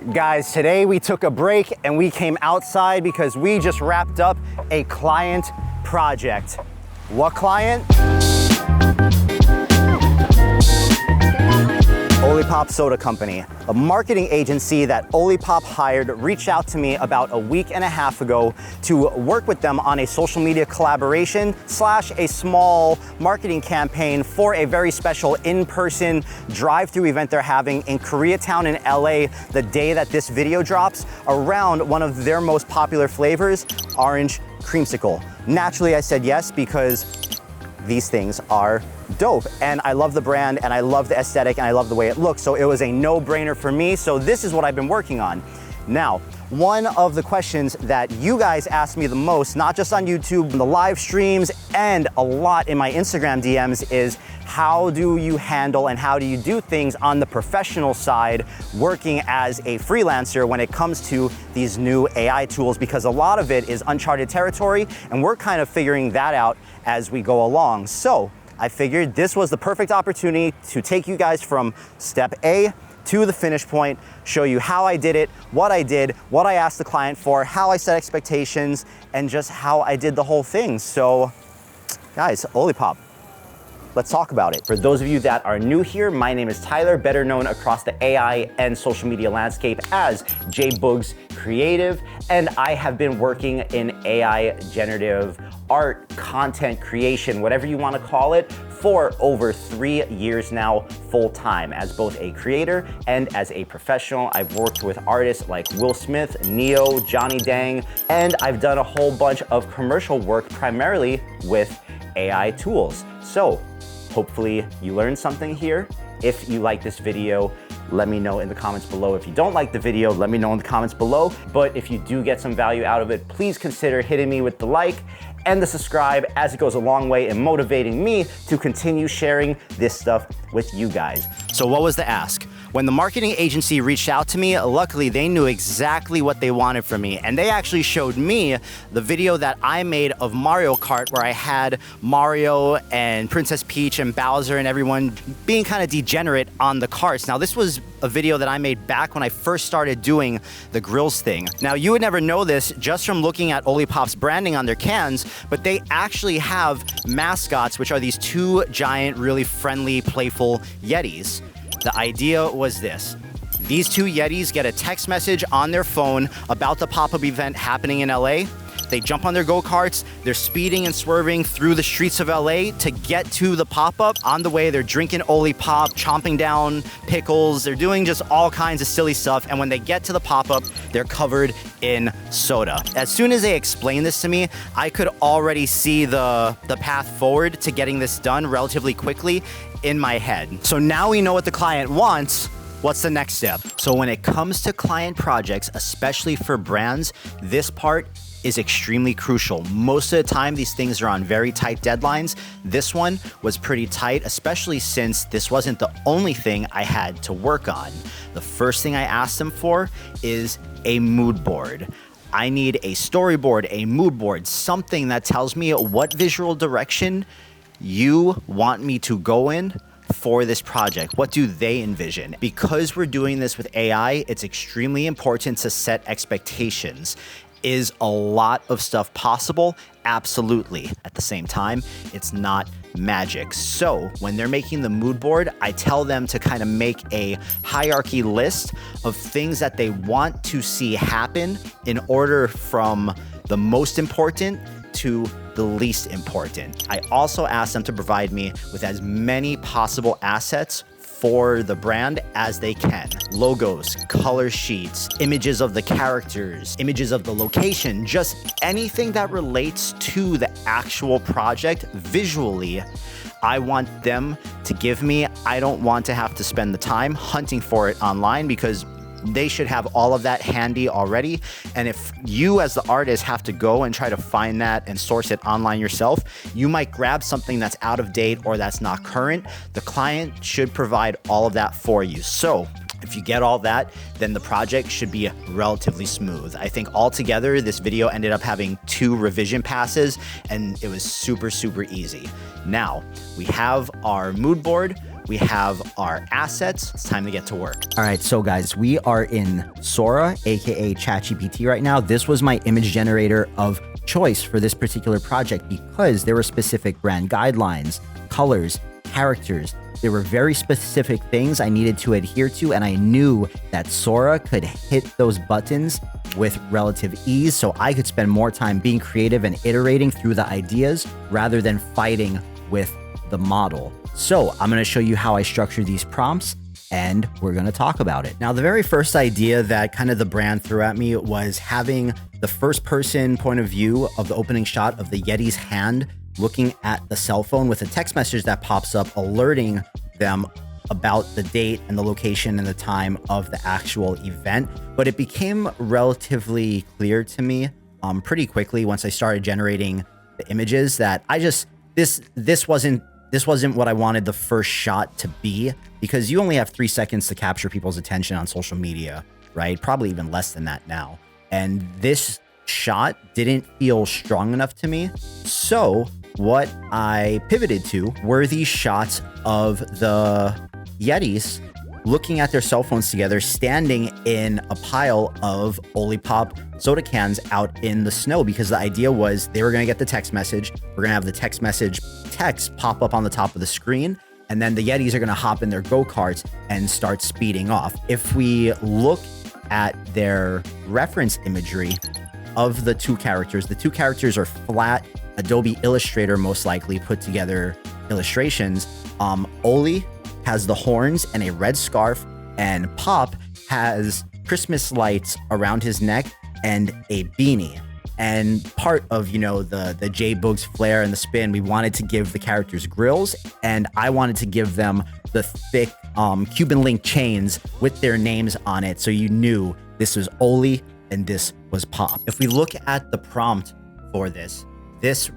Guys, today we took a break and we came outside because we just wrapped up a client project. What client? OLIPOP Soda Company, a marketing agency that OLIPOP hired, reached out to me about a week and a half ago to work with them on a social media collaboration / a small marketing campaign for a very special in-person drive-through event they're having in Koreatown in LA the day that this video drops around one of their most popular flavors, orange creamsicle. Naturally, I said yes because these things are dope and I love the brand and I love the aesthetic and I love the way it looks. So it was a no-brainer for me. So this is what I've been working on. Now, one of the questions that you guys asked me the most, not just on YouTube, the live streams, and a lot in my Instagram DMs is how do you handle and how do you do things on the professional side working as a freelancer when it comes to these new AI tools, because a lot of it is uncharted territory and we're kind of figuring that out as we go along. So I figured this was the perfect opportunity to take you guys from step A to the finish point, show you how I did it, what I asked the client for, how I set expectations, and just how I did the whole thing. So guys, OLIPOP, let's talk about it. For those of you that are new here, my name is Tyler, better known across the AI and social media landscape as jboogxcreative, and I have been working in AI generative art, content creation, whatever you want to call it, for over 3 years now, full-time, as both a creator and as a professional. I've worked with artists like Will Smith, Neo, Johnny Dang, and I've done a whole bunch of commercial work primarily with AI tools. So hopefully you learned something here. If you like this video, let me know in the comments below. If you don't like the video, let me know in the comments below. But if you do get some value out of it, please consider hitting me with the like and the subscribe, as it goes a long way in motivating me to continue sharing this stuff with you guys. So what was the ask? When the marketing agency reached out to me, luckily they knew exactly what they wanted from me. And they actually showed me the video that I made of Mario Kart, where I had Mario and Princess Peach and Bowser and everyone being kind of degenerate on the carts. Now, this was a video that I made back when I first started doing the grills thing. Now, you would never know this just from looking at OLIPOP's branding on their cans, but they actually have mascots, which are these two giant, really friendly, playful Yetis. The idea was this. These two Yetis get a text message on their phone about the pop-up event happening in LA. They jump on their go-karts, they're speeding and swerving through the streets of LA to get to the pop-up. On the way, they're drinking OLIPOP, chomping down pickles, they're doing just all kinds of silly stuff, and when they get to the pop-up, they're covered in soda. As soon as they explained this to me, I could already see the path forward to getting this done relatively quickly in my head. So now we know what the client wants. What's the next step? So when it comes to client projects, especially for brands, this part is extremely crucial. Most of the time, these things are on very tight deadlines. This one was pretty tight, especially since this wasn't the only thing I had to work on. The first thing I asked them for is a mood board. I need a storyboard, a mood board, something that tells me what visual direction you want me to go in for this project. What do they envision? Because we're doing this with AI, it's extremely important to set expectations. Is a lot of stuff possible? Absolutely. At the same time, it's not magic. So when they're making the mood board, I tell them to kind of make a hierarchy list of things that they want to see happen in order from the most important to the least important. I also ask them to provide me with as many possible assets for the brand as they can. Logos, color sheets, images of the characters, images of the location, just anything that relates to the actual project visually. I want them to give me. I don't want to have to spend the time hunting for it online because they should have all of that handy already. And if you as the artist have to go and try to find that and source it online yourself, you might grab something that's out of date or that's not current. The client should provide all of that for you. So if you get all that, then the project should be relatively smooth. I think altogether, this video ended up having 2 revision passes and it was super, super easy. Now we have our mood board. We have our assets. It's time to get to work. All right, so guys, we are in Sora, aka ChatGPT right now. This was my image generator of choice for this particular project because there were specific brand guidelines, colors, characters. There were very specific things I needed to adhere to, and I knew that Sora could hit those buttons with relative ease, so I could spend more time being creative and iterating through the ideas rather than fighting with the model. So I'm gonna show you how I structure these prompts, and we're gonna talk about it. Now, the very first idea that kind of the brand threw at me was having the first person point of view of the opening shot of the Yeti's hand looking at the cell phone with a text message that pops up alerting them about the date and the location and the time of the actual event. But it became relatively clear to me pretty quickly once I started generating the images that this wasn't what I wanted the first shot to be, because you only have 3 seconds to capture people's attention on social media, right? Probably even less than that now. And this shot didn't feel strong enough to me. So what I pivoted to were these shots of the Yetis looking at their cell phones together, standing in a pile of OLIPOP soda cans out in the snow, because the idea was they were going to get the text message. We're going to have the text message text pop up on the top of the screen, and then the Yetis are going to hop in their go-karts and start speeding off. If we look at their reference imagery of the two characters are flat Adobe Illustrator, most likely put together illustrations. Oli has the horns and a red scarf, and Pop has Christmas lights around his neck and a beanie. And part of, the jboogx flair and the spin, we wanted to give the characters grills, and I wanted to give them the thick Cuban link chains with their names on it, so you knew this was Oli and this was Pop. If we look at the prompt for this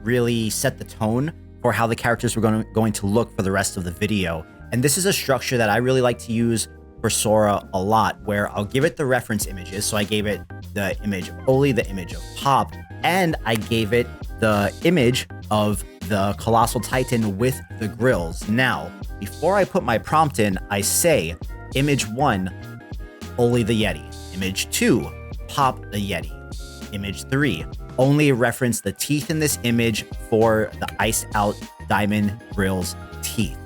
really set the tone for how the characters were going to look for the rest of the video. And this is a structure that I really like to use for Sora a lot, where I'll give it the reference images. So I gave it the image of Oli, the image of Pop, and I gave it the image of the Colossal Titan with the grills. Now, before I put my prompt in, I say, image 1, Oli the Yeti. Image 2, Pop the Yeti. Image 3, only reference the teeth in this image for the Ice Out Diamond Grills teeth.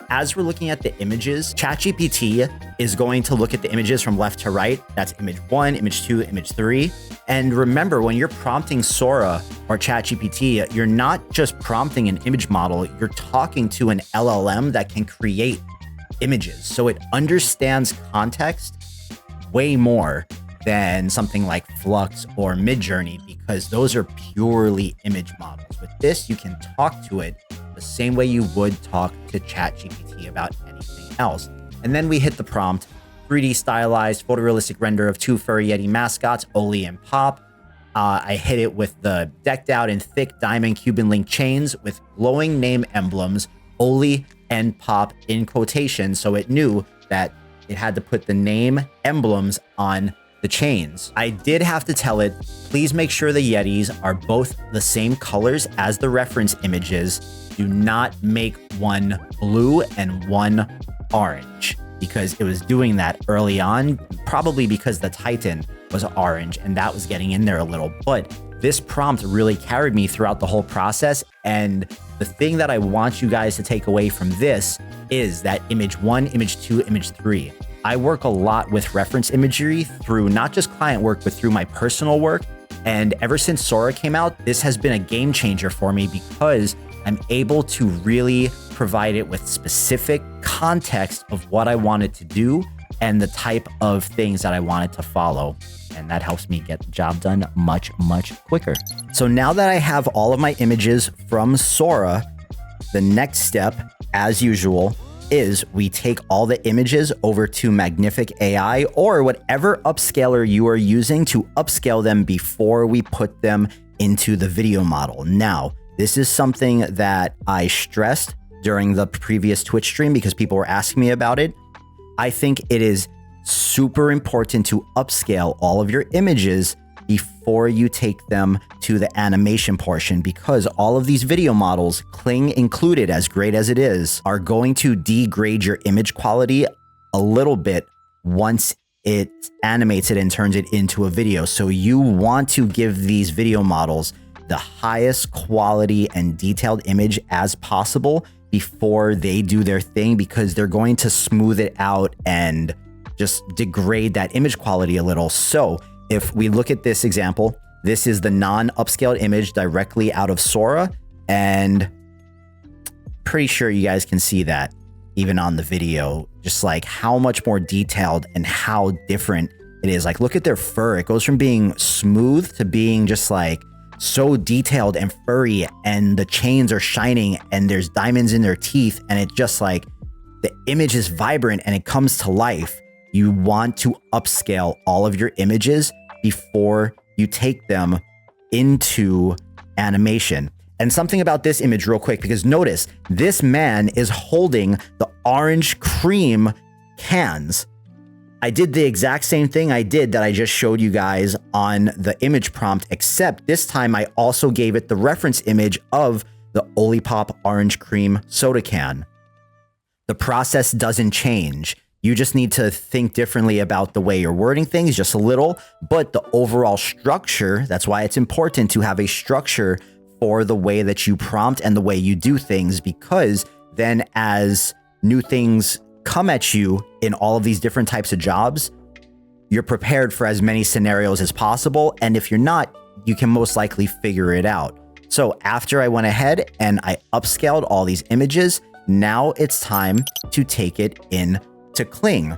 As we're looking at the images, ChatGPT is going to look at the images from left to right. That's image 1, image 2, image 3. And remember, when you're prompting Sora or ChatGPT, you're not just prompting an image model, you're talking to an LLM that can create images. So it understands context way more than something like Flux or Midjourney, because those are purely image models. With this, you can talk to it the same way you would talk to ChatGPT about anything else. And then we hit the prompt, 3D stylized photorealistic render of 2 furry Yeti mascots, Oli and Pop. I hit it with the decked out in thick diamond Cuban link chains with glowing name emblems, Oli and Pop in quotation, so it knew that it had to put the name emblems on the chains. I did have to tell it, please make sure the Yetis are both the same colors as the reference images. Do not make one blue and one orange, because it was doing that early on, probably because the Titan was orange and that was getting in there a little. But this prompt really carried me throughout the whole process. And the thing that I want you guys to take away from this is that image 1, image 2, image 3. I work a lot with reference imagery through not just client work, but through my personal work. And ever since Sora came out, this has been a game changer for me, because I'm able to really provide it with specific context of what I wanted to do and the type of things that I wanted to follow. And that helps me get the job done much, much quicker. So now that I have all of my images from Sora, the next step, as usual, is we take all the images over to Magnific.ai or whatever upscaler you are using to upscale them before we put them into the video model. Now, this is something that I stressed during the previous Twitch stream because people were asking me about it. I think it is super important to upscale all of your images before you take them to the animation portion, because all of these video models, Kling included, as great as it is, are going to degrade your image quality a little bit once it animates it and turns it into a video. So you want to give these video models the highest quality and detailed image as possible before they do their thing, because they're going to smooth it out and just degrade that image quality a little. So if we look at this example, this is the non-upscaled image directly out of Sora, and pretty sure you guys can see that even on the video, just like how much more detailed and how different it is. Like, look at their fur. It goes from being smooth to being just like so detailed and furry, and the chains are shining and there's diamonds in their teeth, and it just like the image is vibrant and it comes to life. You want to upscale all of your images before you take them into animation. And something about this image real quick, because notice this man is holding the orange cream cans. I did the exact same thing I did that I just showed you guys on the image prompt, except this time I also gave it the reference image of the OLIPOP orange cream soda can. The process doesn't change. You just need to think differently about the way you're wording things just a little, but the overall structure, that's why it's important to have a structure for the way that you prompt and the way you do things, because then as new things come at you in all of these different types of jobs, you're prepared for as many scenarios as possible. And if you're not, you can most likely figure it out. So after I went ahead and I upscaled all these images, now it's time to take it in to Kling.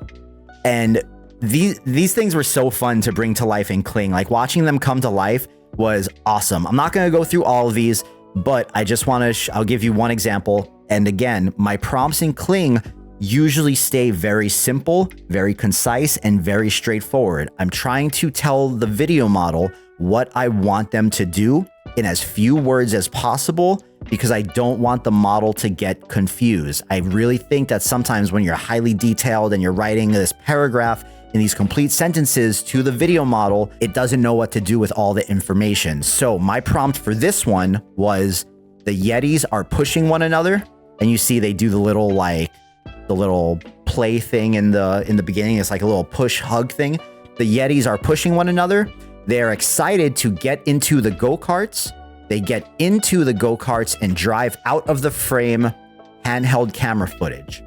And these things were so fun to bring to life in Kling. Like, watching them come to life was awesome. I'm not going to go through all of these, but I just want to, I'll give you one example. And again, my prompts in Kling usually stay very simple, very concise, and very straightforward. I'm trying to tell the video model what I want them to do in as few words as possible, because I don't want the model to get confused. I really think that sometimes when you're highly detailed and you're writing this paragraph in these complete sentences to the video model, it doesn't know what to do with all the information. So my prompt for this one was, the Yetis are pushing one another, and you see they do the little play thing in the beginning. It's like a little push hug thing. The Yetis are pushing one another. They're excited to get into the go-karts. They get into the go-karts and drive out of the frame handheld camera footage.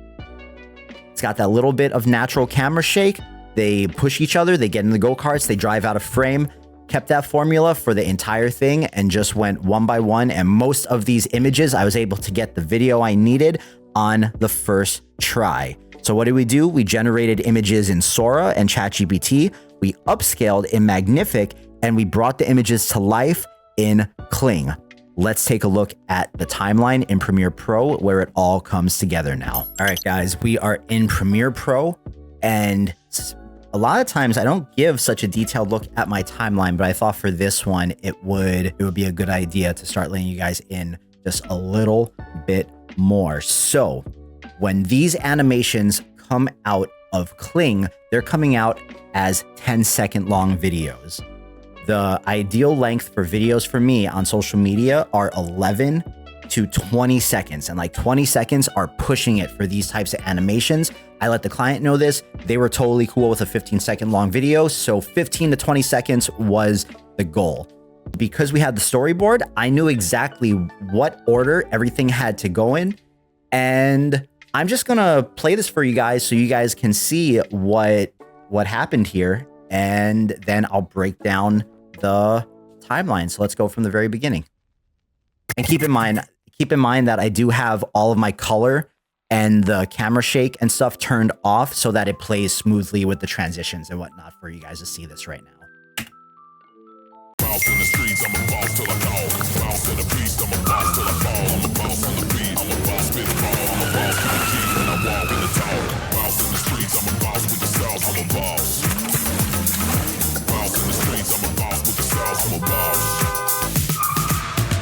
It's got that little bit of natural camera shake. They push each other, they get in the go-karts, they drive out of frame. Kept that formula for the entire thing and just went one by one. And most of these images, I was able to get the video I needed on the first try. So what did we do? We generated images in Sora and ChatGPT. We upscaled in Magnific, and we brought the images to life in Kling. Let's take a look at the timeline in Premiere Pro, where it all comes together now. All right, guys, we are in Premiere Pro, and a lot of times I don't give such a detailed look at my timeline, but I thought for this one, it would be a good idea to start letting you guys in just a little bit more. So when these animations come out of Kling, they're coming out as 10-second long videos. The ideal length for videos for me on social media are 11 to 20 seconds. And like 20 seconds are pushing it for these types of animations. I let the client know this. They were totally cool with a 15-second long video. So 15 to 20 seconds was the goal. Because we had the storyboard, I knew exactly what order everything had to go in. And I'm just gonna play this for you guys so you guys can see what happened here. And then I'll break down the timeline. So let's go from the very beginning. And keep in mind that I do have all of my color and the camera shake and stuff turned off so that it plays smoothly with the transitions and whatnot for you guys to see this right now. Bounce in the streets, I'm a boss till I fall. Bounce in the beast, I'm a boss till I fall. I'm a boss in the beat, I'm a boss spit the ball. I'm a boss to the key when I walk in the talk. Bounce in the streets, I'm a boss with the sauce, I'm a boss. Bounce in the streets, I'm a boss with the sauce, I'm a boss.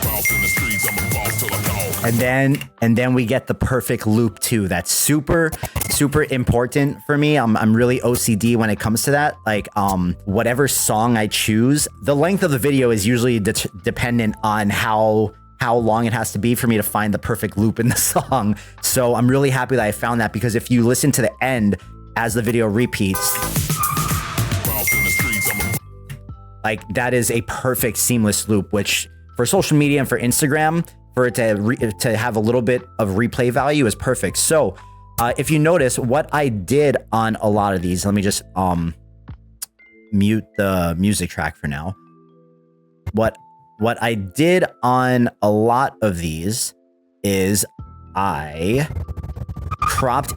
Bounce in the streets, I'm a boss till I fall. And then we get the perfect loop too. That's super important for me. I'm really OCD when it comes to that. Like whatever song I choose, the length of the video is usually dependent on how long it has to be for me to find the perfect loop in the song. So I'm really happy that I found that, because if you listen to the end as the video repeats, like that is a perfect seamless loop, which for social media and for Instagram, for it to have a little bit of replay value is perfect. So if you notice what I did on a lot of these, let me just mute the music track for now. What I did on a lot of these is I crop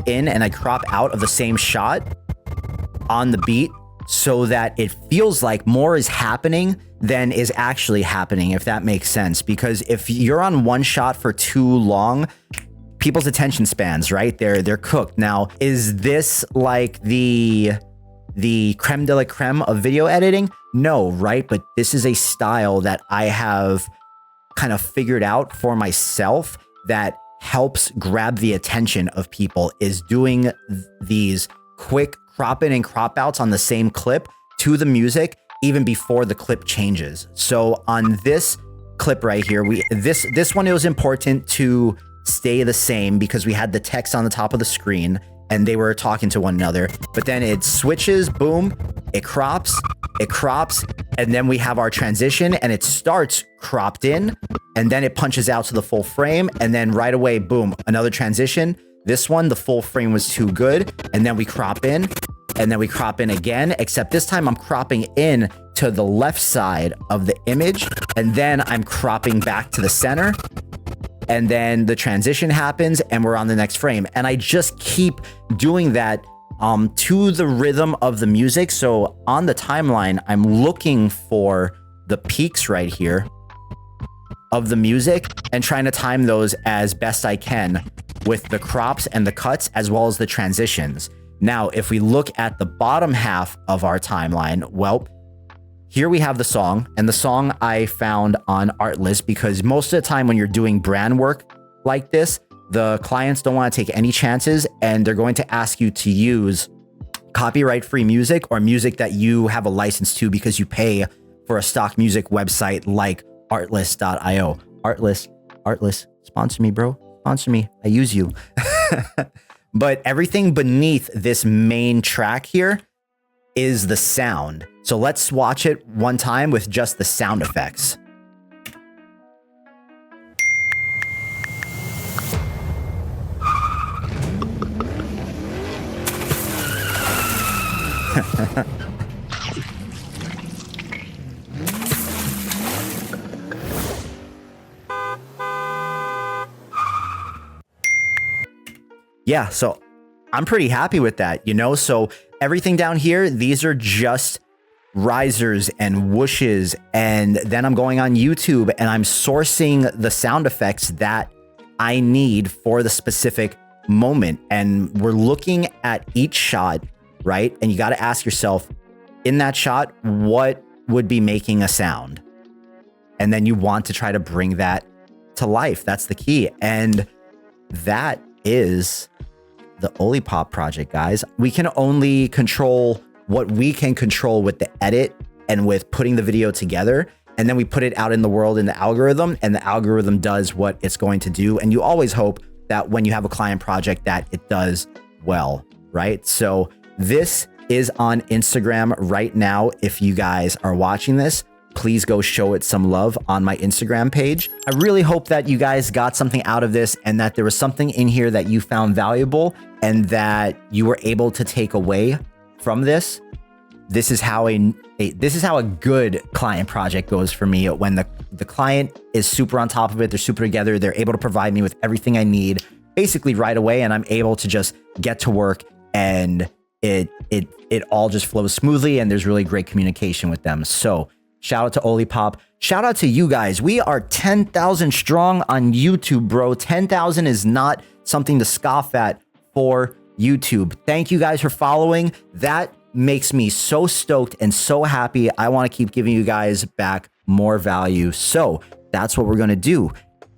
in and I crop out of the same shot on the beat, so that it feels like more is happening than is actually happening, if that makes sense. Because if you're on one shot for too long, people's attention spans, right? They're cooked. Now, is this like the creme de la creme of video editing? No, right? But this is a style that I have kind of figured out for myself that helps grab the attention of people, is doing these quick crop in and crop outs on the same clip to the music even before the clip changes. So on this clip right here, this one, it was important to stay the same because we had the text on the top of the screen and they were talking to one another. But then it switches, boom, it crops, and then we have our transition and it starts cropped in and then it punches out to the full frame, and then right away, boom, another transition. This one, the full frame was too good, and then we crop in, and then we crop in again, except this time I'm cropping in to the left side of the image, and then I'm cropping back to the center, and then the transition happens, and we're on the next frame. And I just keep doing that to the rhythm of the music. So on the timeline, I'm looking for the peaks right here of the music and trying to time those as best I can with the crops and the cuts as well as the transitions. Now, if we look at the bottom half of our timeline, well, here we have the song, and the song I found on Artlist, because most of the time when you're doing brand work like this, the clients don't want to take any chances and they're going to ask you to use copyright-free music or music that you have a license to because you pay for a stock music website like Artlist.io. Artlist, sponsor me, bro. Sponsor me. I use you. But everything beneath this main track here is the sound. So let's watch it one time with just the sound effects. Yeah, so I'm pretty happy with that, you know? So everything down here, these are just risers and whooshes. And then I'm going on YouTube and I'm sourcing the sound effects that I need for the specific moment. And we're looking at each shot, right? And you got to ask yourself, in that shot, what would be making a sound? And then you want to try to bring that to life. That's the key. And that is the OLIPOP project, guys. We can only control what we can control with the edit and with putting the video together. And then we put it out in the world in the algorithm, and the algorithm does what it's going to do. And you always hope that when you have a client project that it does well, right? So this is on Instagram right now. If you guys are watching this, please go show it some love on my Instagram page. I really hope that you guys got something out of this and that there was something in here that you found valuable and that you were able to take away from this. This is how a good client project goes for me, when the client is super on top of it, they're super together, they're able to provide me with everything I need basically right away, and I'm able to just get to work and it all just flows smoothly and there's really great communication with them. So shout out to OLIPOP. Shout out to you guys. We are 10,000 strong on YouTube, bro. 10,000 is not something to scoff at for YouTube. Thank you guys for following. That makes me so stoked and so happy. I want to keep giving you guys back more value. So that's what we're going to do.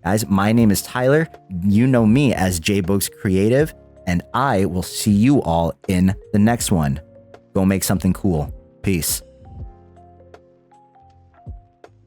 Guys, my name is Tyler. You know me as jboogxcreative, and I will see you all in the next one. Go make something cool. Peace.